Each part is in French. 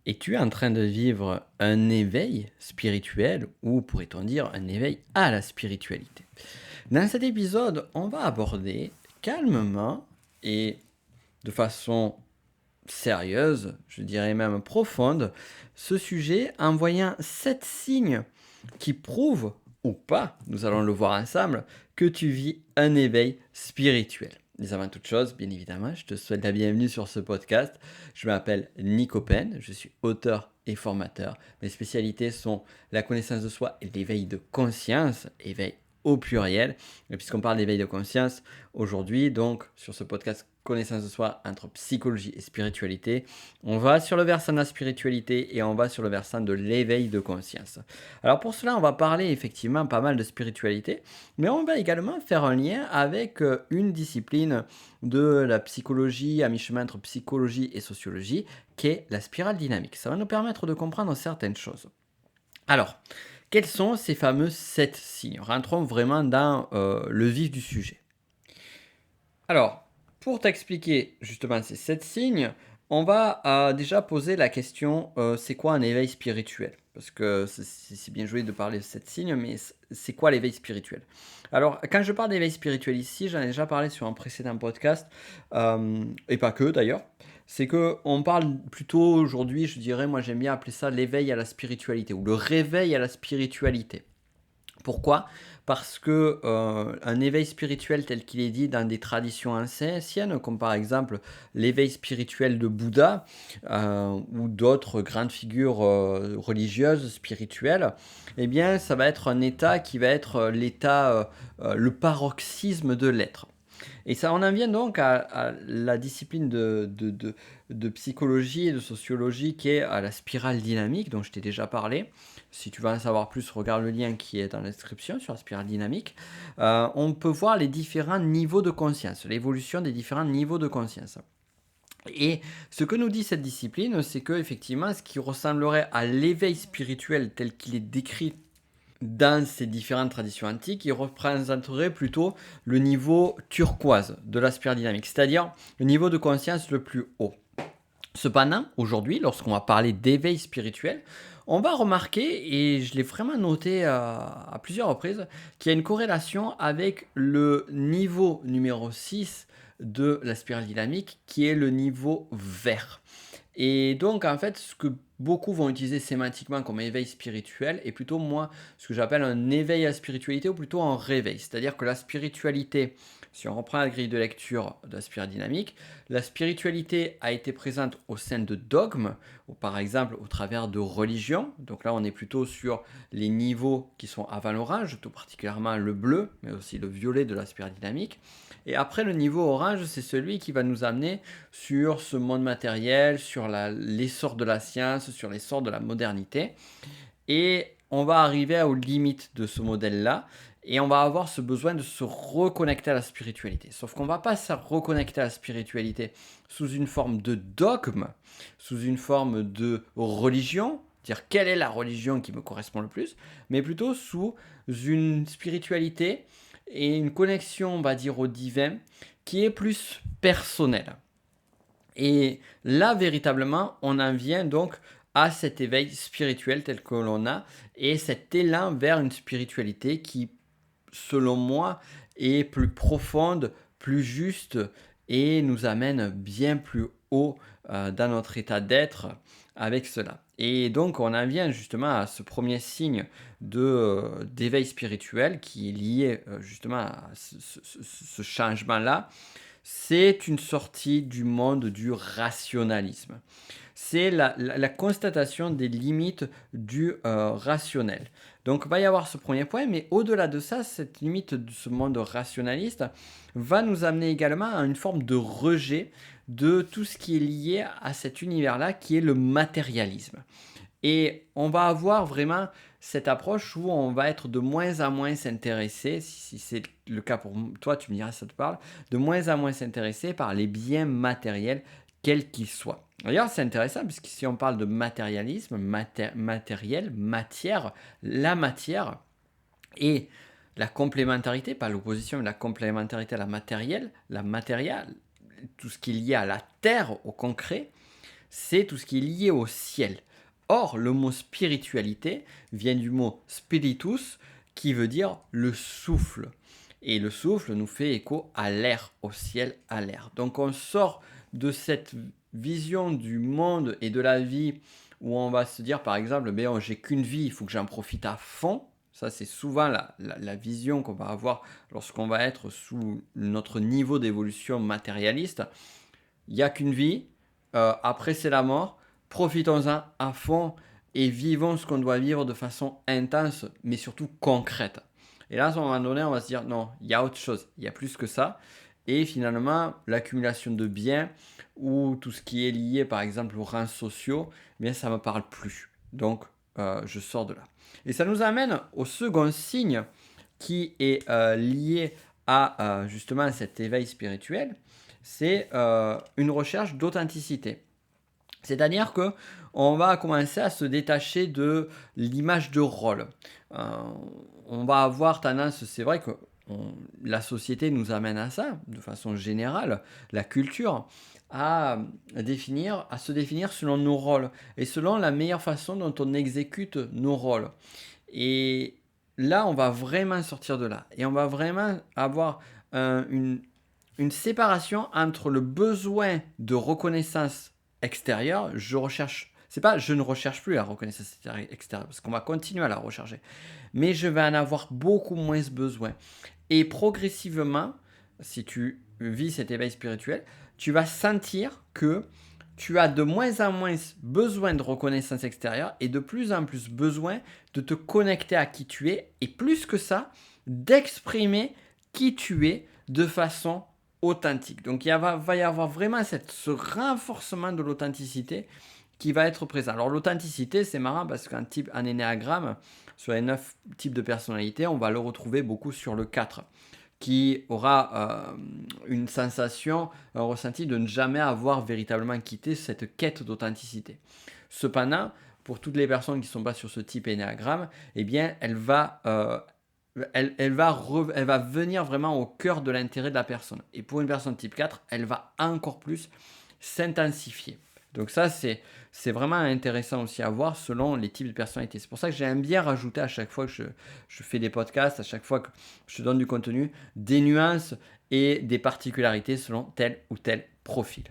Es-tu en train de vivre un éveil spirituel ou pourrait-on dire un éveil à la spiritualité? Dans cet épisode, on va aborder calmement et de façon sérieuse, je dirais même profonde, ce sujet en voyant 7 signes qui prouvent, ou pas, nous allons le voir ensemble, que tu vis un éveil spirituel. Mais avant toute chose, bien évidemment, je te souhaite la bienvenue sur ce podcast. Je m'appelle Nico Pen, je suis auteur et formateur. Mes spécialités sont la connaissance de soi et l'éveil de conscience, éveil au pluriel. Et puisqu'on parle d'éveil de conscience aujourd'hui, donc sur ce podcast connaissance de soi entre psychologie et spiritualité, on va sur le versant de la spiritualité et on va sur le versant de l'éveil de conscience. Alors pour cela, on va parler effectivement pas mal de spiritualité, mais on va également faire un lien avec une discipline de la psychologie à mi-chemin entre psychologie et sociologie, qui est la spirale dynamique. Ça va nous permettre de comprendre certaines choses. Alors, quels sont ces fameux 7 signes? Rentrons vraiment dans le vif du sujet. Alors, pour t'expliquer justement ces 7 signes, on va déjà poser la question, c'est quoi un éveil spirituel? Parce que c'est bien joué de parler de 7 signes, mais c'est quoi l'éveil spirituel? Alors, quand je parle d'éveil spirituel ici, j'en ai déjà parlé sur un précédent podcast, et pas que d'ailleurs. C'est que on parle plutôt aujourd'hui, je dirais, moi j'aime bien appeler ça l'éveil à la spiritualité ou le réveil à la spiritualité. Pourquoi? Parce que, un éveil spirituel tel qu'il est dit dans des traditions anciennes, comme par exemple l'éveil spirituel de Bouddha, ou d'autres grandes figures, religieuses, spirituelles, eh bien, ça va être un état qui va être, l'état, le paroxysme de l'être. Et ça on en vient donc à la discipline de psychologie et de sociologie qui est à la spirale dynamique dont je t'ai déjà parlé. Si tu veux en savoir plus, regarde le lien qui est dans la description sur la spirale dynamique. On peut voir les différents niveaux de conscience, l'évolution des différents niveaux de conscience. Et ce que nous dit cette discipline, c'est que effectivement, ce qui ressemblerait à l'éveil spirituel tel qu'il est décrit dans ces différentes traditions antiques, il représenterait plutôt le niveau turquoise de la spirale dynamique, c'est-à-dire le niveau de conscience le plus haut. Cependant, aujourd'hui, lorsqu'on va parler d'éveil spirituel, on va remarquer, et je l'ai vraiment noté à plusieurs reprises, qu'il y a une corrélation avec le niveau numéro 6 de la spirale dynamique, qui est le niveau vert. Et donc, en fait, ce que beaucoup vont utiliser sémantiquement comme éveil spirituel est plutôt, moi, ce que j'appelle un éveil à la spiritualité ou plutôt un réveil. C'est-à-dire que la spiritualité, si on reprend la grille de lecture de la spirale dynamique, la spiritualité a été présente au sein de dogmes, ou par exemple au travers de religions. Donc là, on est plutôt sur les niveaux qui sont avant l'orange, tout particulièrement le bleu, mais aussi le violet de la spirale dynamique. Et après, le niveau orange, c'est celui qui va nous amener sur ce monde matériel, sur l'essor de la science, sur l'essor de la modernité. Et on va arriver aux limites de ce modèle-là. Et on va avoir ce besoin de se reconnecter à la spiritualité. Sauf qu'on ne va pas se reconnecter à la spiritualité sous une forme de dogme, sous une forme de religion, dire quelle est la religion qui me correspond le plus, mais plutôt sous une spiritualité et une connexion, on va dire, au divin, qui est plus personnelle. Et là, véritablement, on en vient donc à cet éveil spirituel tel que l'on a et cet élan vers une spiritualité qui, selon moi, est plus profonde, plus juste et nous amène bien plus haut dans notre état d'être avec cela. Et donc, on en vient justement à ce premier signe d'éveil spirituel qui est lié justement à ce changement-là. C'est une sortie du monde du rationalisme. C'est la constatation des limites du rationnel. Donc, il va y avoir ce premier point, mais au-delà de ça, cette limite de ce monde rationaliste va nous amener également à une forme de rejet de tout ce qui est lié à cet univers-là, qui est le matérialisme. Et on va avoir vraiment cette approche où on va être de moins en moins s'intéresser, si c'est le cas pour toi, tu me diras si ça te parle, de moins en moins s'intéresser par les biens matériels, quels qu'ils soient. D'ailleurs, c'est intéressant, puisque si on parle de matérialisme, matériel, matière, la matière et la complémentarité, pas l'opposition, mais la complémentarité à la matérielle, tout ce qui est lié à la terre, au concret, c'est tout ce qui est lié au ciel. Or, le mot spiritualité vient du mot spiritus, qui veut dire le souffle. Et le souffle nous fait écho à l'air, au ciel, à l'air. Donc on sort de cette vision du monde et de la vie où on va se dire par exemple, ben, j'ai qu'une vie, il faut que j'en profite à fond. Ça, c'est souvent la vision qu'on va avoir lorsqu'on va être sous notre niveau d'évolution matérialiste. Il n'y a qu'une vie, après c'est la mort, profitons-en à fond et vivons ce qu'on doit vivre de façon intense, mais surtout concrète. Et là, à un moment donné, on va se dire, non, il y a autre chose, il y a plus que ça. Et finalement, l'accumulation de biens ou tout ce qui est lié, par exemple, aux rangs sociaux, eh bien, ça ne me parle plus. Donc, je sors de là. Et ça nous amène au second signe qui est lié à justement cet éveil spirituel, c'est une recherche d'authenticité. C'est-à-dire que on va commencer à se détacher de l'image de rôle. Euh, on va avoir tendance, c'est vrai que la société nous amène à ça, de façon générale, la culture, à se définir selon nos rôles et selon la meilleure façon dont on exécute nos rôles. Et là, on va vraiment sortir de là. Et on va vraiment avoir une séparation entre le besoin de reconnaissance extérieure. Je ne recherche plus la reconnaissance extérieure, parce qu'on va continuer à la rechercher. Mais je vais en avoir beaucoup moins besoin. Et progressivement, si tu vis cet éveil spirituel, tu vas sentir que tu as de moins en moins besoin de reconnaissance extérieure et de plus en plus besoin de te connecter à qui tu es et plus que ça, d'exprimer qui tu es de façon authentique. Donc va y avoir vraiment ce renforcement de l'authenticité qui va être présent. Alors l'authenticité, c'est marrant parce qu'un énéagramme, sur les 9 types de personnalités, on va le retrouver beaucoup sur le 4 qui aura une sensation, un ressenti de ne jamais avoir véritablement quitté cette quête d'authenticité. Cependant, pour toutes les personnes qui ne sont pas sur ce type énéagramme, eh bien, elle va venir vraiment au cœur de l'intérêt de la personne. Et pour une personne type 4, elle va encore plus s'intensifier. Donc ça, c'est vraiment intéressant aussi à voir selon les types de personnalités. C'est pour ça que j'aime bien rajouter à chaque fois que je fais des podcasts, à chaque fois que je donne du contenu, des nuances et des particularités selon tel ou tel profil.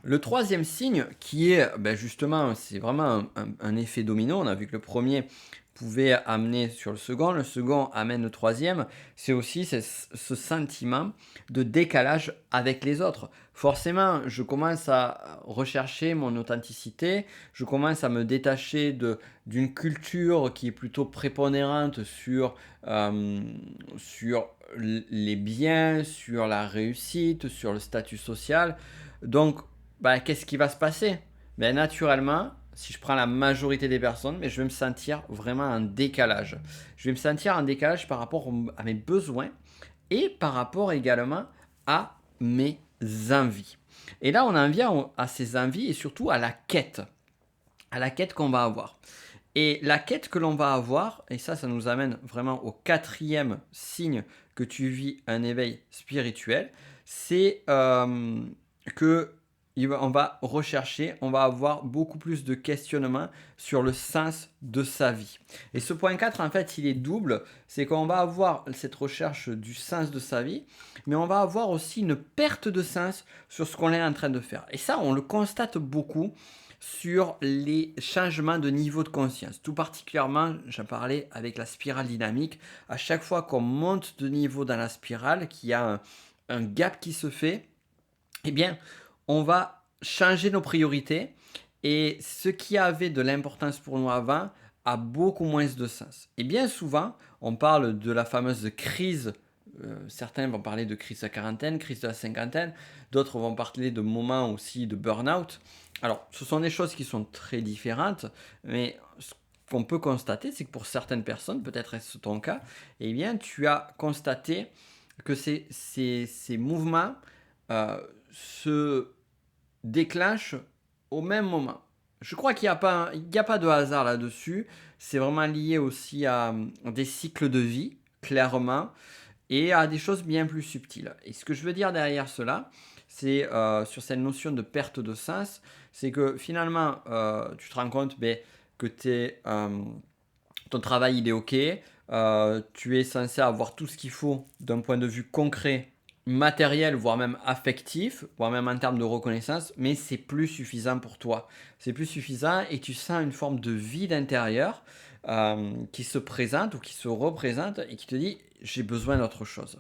Le troisième signe qui est justement, c'est vraiment un effet domino. On a vu que le premier pouvait amener sur le second amène le troisième, c'est aussi ce sentiment de décalage avec les autres. Forcément, je commence à rechercher mon authenticité, je commence à me détacher d'une culture qui est plutôt prépondérante sur les biens, sur la réussite, sur le statut social. Donc, qu'est-ce qui va se passer? Naturellement, si je prends la majorité des personnes, mais je vais me sentir vraiment en décalage. Je vais me sentir en décalage par rapport à mes besoins et par rapport également à mes envies. Et là, on en vient à ces envies et surtout à la quête qu'on va avoir. Et la quête que l'on va avoir, et ça nous amène vraiment au quatrième signe que tu vis un éveil spirituel, c'est que on va rechercher, on va avoir beaucoup plus de questionnements sur le sens de sa vie. Et ce point 4, en fait, il est double. C'est qu'on va avoir cette recherche du sens de sa vie, mais on va avoir aussi une perte de sens sur ce qu'on est en train de faire. Et ça, on le constate beaucoup sur les changements de niveau de conscience. Tout particulièrement, j'en parlais avec la spirale dynamique. À chaque fois qu'on monte de niveau dans la spirale, qu'il y a un gap qui se fait, eh bien, on va changer nos priorités et ce qui avait de l'importance pour nous avant a beaucoup moins de sens. Et bien souvent, on parle de la fameuse crise. Certains vont parler de crise de la quarantaine, crise de la cinquantaine. D'autres vont parler de moments aussi de burn-out. Alors, ce sont des choses qui sont très différentes, mais ce qu'on peut constater, c'est que pour certaines personnes, peut-être est-ce ton cas, eh bien, tu as constaté que ces mouvements se déclenchent au même moment. Je crois qu'il n'y a pas de hasard là-dessus. C'est vraiment lié aussi à des cycles de vie, clairement, et à des choses bien plus subtiles. Et ce que je veux dire derrière cela, c'est sur cette notion de perte de sens. C'est que finalement, tu te rends compte que ton travail il est OK, tu es censé avoir tout ce qu'il faut d'un point de vue concret, matériel, voire même affectif, voire même en termes de reconnaissance, mais c'est plus suffisant pour toi. C'est plus suffisant et tu sens une forme de vide intérieur qui se présente ou qui se représente et qui te dit j'ai besoin d'autre chose.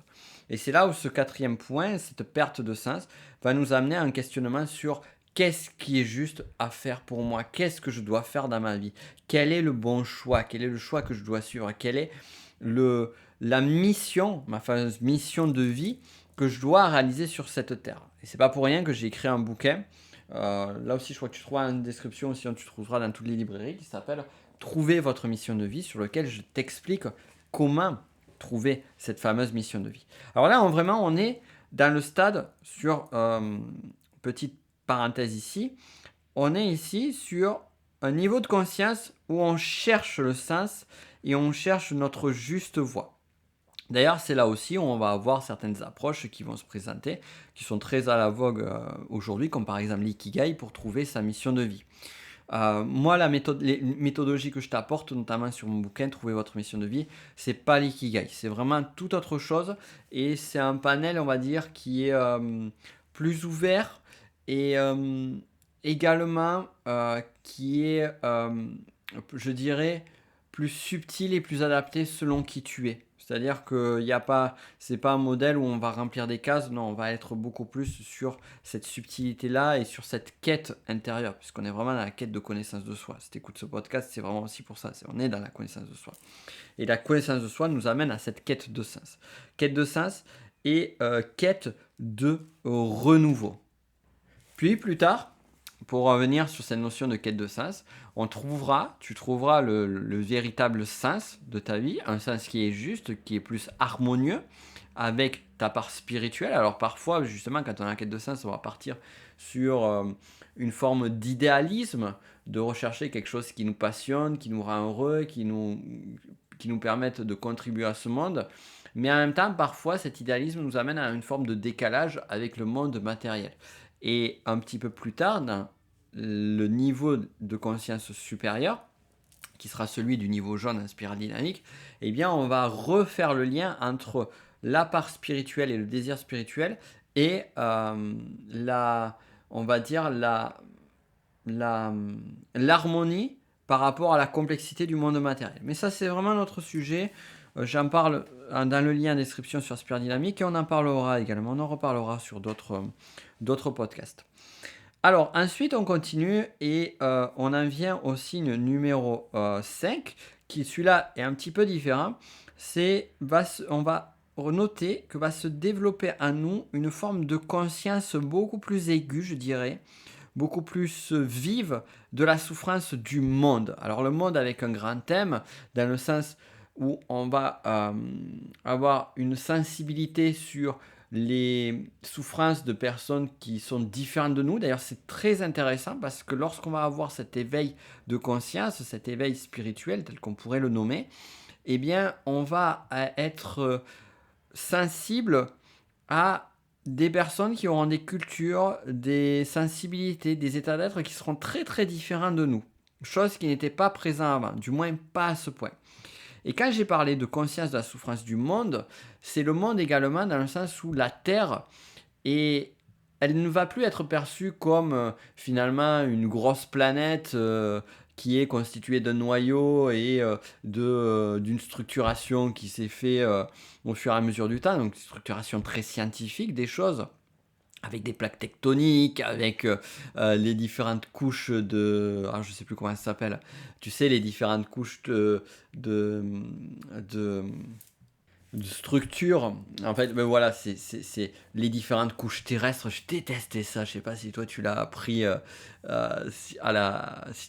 Et c'est là où ce quatrième point, cette perte de sens, va nous amener à un questionnement sur qu'est-ce qui est juste à faire pour moi, qu'est-ce que je dois faire dans ma vie, quel est le bon choix, quel est le choix que je dois suivre, quelle est la mission, ma fameuse mission de vie que je dois réaliser sur cette terre. Et c'est pas pour rien que j'ai écrit un bouquin. Là aussi, je crois que tu trouveras une description, sinon tu trouveras dans toutes les librairies, qui s'appelle Trouver votre mission de vie, sur lequel je t'explique comment trouver cette fameuse mission de vie. Alors là, vraiment, on est dans le stade sur, petite parenthèse ici, on est ici sur un niveau de conscience où on cherche le sens et on cherche notre juste voie. D'ailleurs, c'est là aussi où on va avoir certaines approches qui vont se présenter, qui sont très à la vogue aujourd'hui, comme par exemple l'ikigai pour trouver sa mission de vie. Moi, les méthodologies que je t'apporte, notamment sur mon bouquin Trouver votre mission de vie, c'est pas l'ikigai, c'est vraiment tout autre chose et c'est un panel, on va dire, qui est plus ouvert et également qui est, je dirais, plus subtil et plus adapté selon qui tu es. C'est-à-dire que c'est pas un modèle où on va remplir des cases, non, on va être beaucoup plus sur cette subtilité-là et sur cette quête intérieure, puisqu'on est vraiment dans la quête de connaissance de soi. Si tu écoutes ce podcast, c'est vraiment aussi pour ça, on est dans la connaissance de soi. Et la connaissance de soi nous amène à cette quête de sens. Quête de sens et quête de renouveau. Puis plus tard, pour revenir sur cette notion de quête de sens, tu trouveras le véritable sens de ta vie, un sens qui est juste, qui est plus harmonieux avec ta part spirituelle. Alors parfois, justement, quand on a la quête de sens, on va partir sur une forme d'idéalisme, de rechercher quelque chose qui nous passionne, qui nous rend heureux, qui nous permette de contribuer à ce monde. Mais en même temps, parfois, cet idéalisme nous amène à une forme de décalage avec le monde matériel. Et un petit peu plus tard, dans le niveau de conscience supérieur, qui sera celui du niveau jaune en spirale dynamique, eh bien, on va refaire le lien entre la part spirituelle et le désir spirituel et on va dire l'harmonie par rapport à la complexité du monde matériel. Mais ça, c'est vraiment notre sujet. J'en parle dans le lien en description sur Spirale Dynamique et on en parlera également. On en reparlera sur d'autres podcasts. Alors, ensuite, on continue et on en vient au signe numéro 5, qui celui-là est un petit peu différent. On va noter que va se développer en nous une forme de conscience beaucoup plus aiguë, je dirais, beaucoup plus vive de la souffrance du monde. Alors, le monde avec un grand thème, dans le sens où on va avoir une sensibilité sur les souffrances de personnes qui sont différentes de nous. D'ailleurs, c'est très intéressant parce que lorsqu'on va avoir cet éveil de conscience, cet éveil spirituel, tel qu'on pourrait le nommer, eh bien, on va être sensible à des personnes qui auront des cultures, des sensibilités, des états d'être qui seront très très différents de nous. Chose qui n'était pas présente avant, du moins pas à ce point. Et quand j'ai parlé de conscience de la souffrance du monde, c'est le monde également dans le sens où la Terre elle ne va plus être perçue comme finalement une grosse planète qui est constituée d'un noyau et d'une structuration qui s'est fait au fur et à mesure du temps, donc une structuration très scientifique des choses avec des plaques tectoniques, avec les différentes couches de... Ah, je ne sais plus comment ça s'appelle. Tu sais, les différentes couches de, de, de structure. En fait, ben voilà, c'est les différentes couches terrestres. Je détestais ça. Je sais pas si toi tu l'as appris si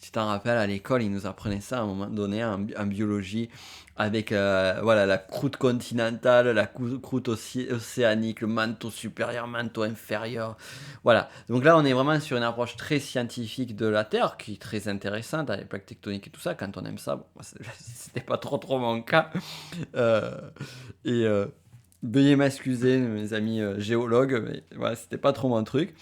tu t'en rappelles à l'école, ils nous apprenaient ça à un moment donné en biologie avec voilà la croûte continentale, la croûte océanique, le manteau supérieur, manteau inférieur. Voilà. Donc là, on est vraiment sur une approche très scientifique de la Terre qui est très intéressante avec les plaques tectoniques et tout ça. Quand on aime ça, bon, c'était pas trop mon cas. Euh, et Veuillez m'excuser, mes amis géologues, mais voilà, c'était pas trop mon truc.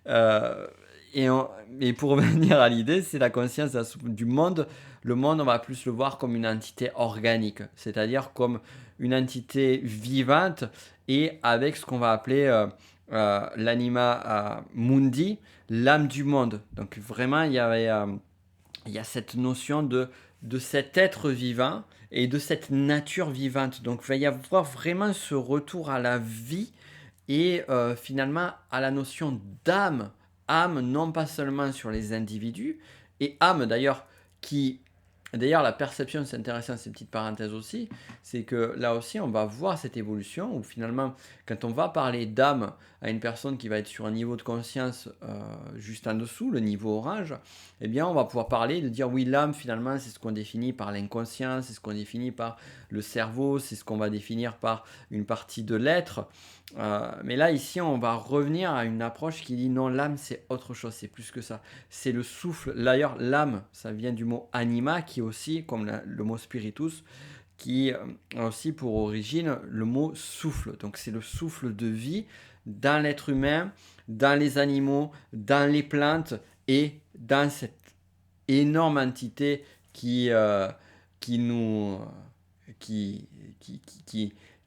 Euh, et pour revenir à l'idée, c'est la conscience du monde. Le monde, on va plus le voir comme une entité organique, c'est-à-dire comme une entité vivante et avec ce qu'on va appeler l'anima mundi, l'âme du monde. Donc vraiment, il y a cette notion de cet être vivant et de cette nature vivante. Donc il va y avoir vraiment ce retour à la vie et finalement à la notion d'âme. Âme non pas seulement sur les individus, et âme d'ailleurs qui... D'ailleurs, la perception, c'est intéressant, ces petites parenthèses aussi, c'est que là aussi, on va voir cette évolution où finalement, quand on va parler d'âme à une personne qui va être sur un niveau de conscience juste en dessous, le niveau orange, eh bien, on va pouvoir parler de dire oui, l'âme, finalement, c'est ce qu'on définit par l'inconscient, c'est ce qu'on définit par le cerveau, c'est ce qu'on va définir par une partie de l'être. Mais là, ici, on va revenir à une approche qui dit non, l'âme, c'est autre chose, c'est plus que ça. C'est le souffle. D'ailleurs, l'âme, ça vient du mot anima, qui est aussi, comme le mot spiritus, qui a aussi pour origine le mot souffle. Donc, c'est le souffle de vie dans l'être humain, dans les animaux, dans les plantes et dans cette énorme entité qui, qui, nous, qui,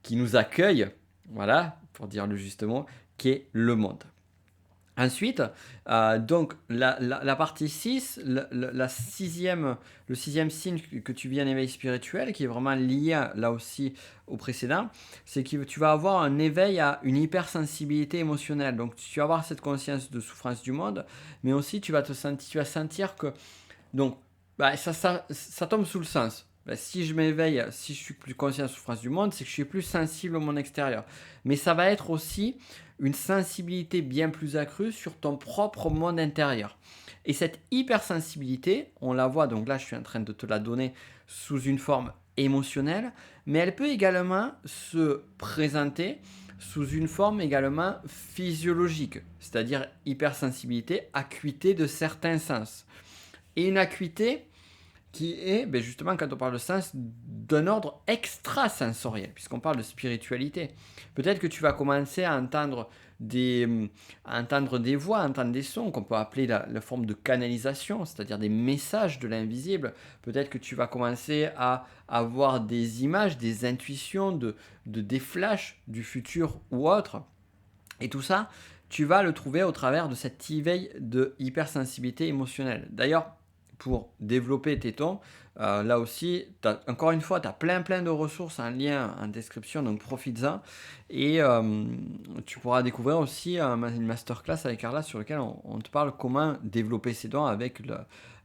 qui nous accueille, voilà, pour dire le juste mot, qui est le monde. Ensuite, donc la partie 6, le sixième signe que tu vis en éveil spirituel, qui est vraiment lié là aussi au précédent, c'est que tu vas avoir un éveil à une hypersensibilité émotionnelle. Donc tu vas avoir cette conscience de souffrance du monde, mais aussi tu vas sentir que donc ça tombe sous le sens. Si je m'éveille, si je suis plus conscient de la souffrance du monde, c'est que je suis plus sensible au monde extérieur. Mais ça va être aussi une sensibilité bien plus accrue sur ton propre monde intérieur. Et cette hypersensibilité, on la voit, donc là je suis en train de te la donner sous une forme émotionnelle, mais elle peut également se présenter sous une forme également physiologique, c'est-à-dire hypersensibilité, acuité de certains sens. Et une acuité qui est, justement, quand on parle de sens, d'un ordre extrasensoriel, puisqu'on parle de spiritualité. Peut-être que tu vas commencer à entendre des voix, à entendre des sons qu'on peut appeler la forme de canalisation, c'est-à-dire des messages de l'invisible. Peut-être que tu vas commencer à avoir des images, des intuitions, des flashs du futur ou autre. Et tout ça, tu vas le trouver au travers de cet éveil de hypersensibilité émotionnelle. D'ailleurs, pour développer tes tons, là aussi, encore une fois, tu as plein de ressources en lien en description, donc profites-en. Et tu pourras découvrir aussi une masterclass avec Carla sur laquelle on te parle comment développer ses dons avec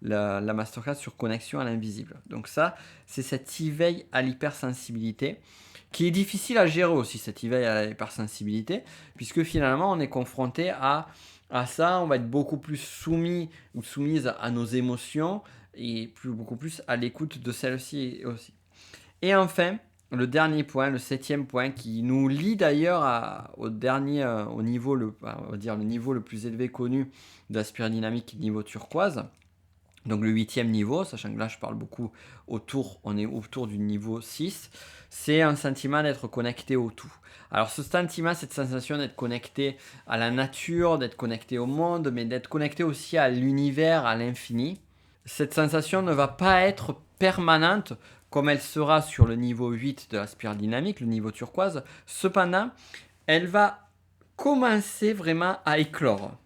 la masterclass sur connexion à l'invisible. Donc ça, c'est cet éveil à l'hypersensibilité qui est difficile à gérer aussi, cet éveil à l'hypersensibilité, puisque finalement, on est confronté à ça, on va être beaucoup plus soumis ou soumise à nos émotions et beaucoup plus à l'écoute de celles-ci aussi. Et enfin, le dernier point, le septième point, qui nous lie d'ailleurs au dernier, au niveau, on va dire le niveau le plus élevé connu de la spiridynamique, niveau turquoise. Donc le huitième niveau, sachant que là je parle beaucoup on est autour du niveau 6, c'est un sentiment d'être connecté au tout. Alors ce sentiment, cette sensation d'être connecté à la nature, d'être connecté au monde, mais d'être connecté aussi à l'univers, à l'infini, cette sensation ne va pas être permanente comme elle sera sur le niveau 8 de la spirale dynamique, le niveau turquoise. Cependant, elle va commencer vraiment à éclore.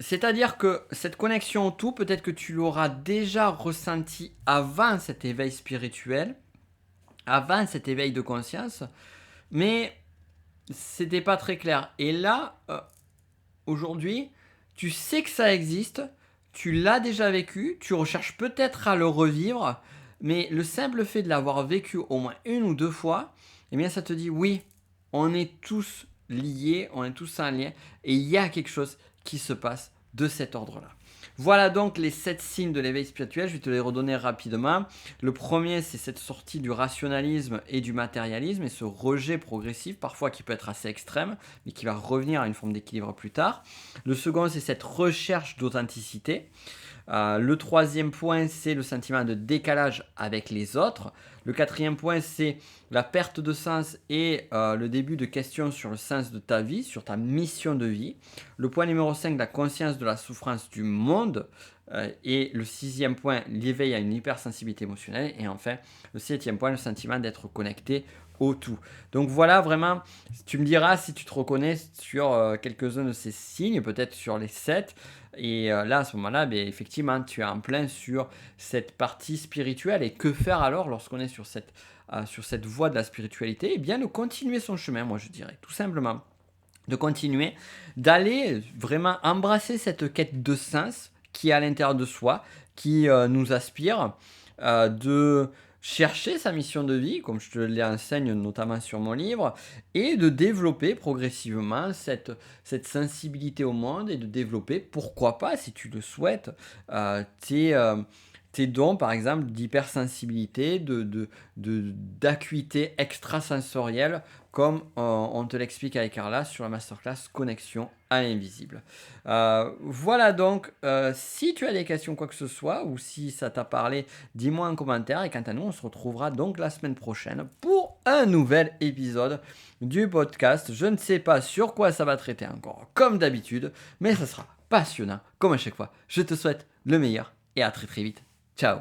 C'est-à-dire que cette connexion au tout, peut-être que tu l'auras déjà ressenti avant cet éveil spirituel, avant cet éveil de conscience, mais c'était pas très clair. Et là, aujourd'hui, tu sais que ça existe, tu l'as déjà vécu, tu recherches peut-être à le revivre, mais le simple fait de l'avoir vécu au moins une ou deux fois, eh bien ça te dit oui, on est tous liés, on est tous en lien, et il y a quelque chose qui se passe de cet ordre-là. Voilà donc les 7 signes de l'éveil spirituel, je vais te les redonner rapidement. Le premier, c'est cette sortie du rationalisme et du matérialisme et ce rejet progressif, parfois qui peut être assez extrême, mais qui va revenir à une forme d'équilibre plus tard. Le second, c'est cette recherche d'authenticité. Le troisième point, c'est le sentiment de décalage avec les autres. Le quatrième point, c'est la perte de sens et le début de questions sur le sens de ta vie, sur ta mission de vie. Le point numéro 5, la conscience de la souffrance du monde. Et le sixième point, l'éveil à une hypersensibilité émotionnelle. Et enfin, le septième point, le sentiment d'être connecté au tout. Donc voilà, vraiment, tu me diras si tu te reconnais sur quelques-uns de ces signes, peut-être sur les 7. Et là, à ce moment-là, effectivement, tu es en plein sur cette partie spirituelle. Et que faire alors lorsqu'on est sur cette voie de la spiritualité? Eh bien, de continuer son chemin, moi je dirais, tout simplement. De continuer, d'aller vraiment embrasser cette quête de sens qui est à l'intérieur de soi, qui nous aspire, de chercher sa mission de vie, comme je te l'enseigne notamment sur mon livre, et de développer progressivement cette sensibilité au monde et de développer, pourquoi pas, si tu le souhaites, tes dons, par exemple, d'hypersensibilité, d'acuité extrasensorielle, comme on te l'explique avec Carla sur la masterclass Connexion à l'invisible. Voilà donc, si tu as des questions, quoi que ce soit, ou si ça t'a parlé, dis-moi en commentaire. Et quant à nous, on se retrouvera donc la semaine prochaine pour un nouvel épisode du podcast. Je ne sais pas sur quoi ça va traiter encore, comme d'habitude, mais ça sera passionnant, comme à chaque fois. Je te souhaite le meilleur et à très très vite. Ciao.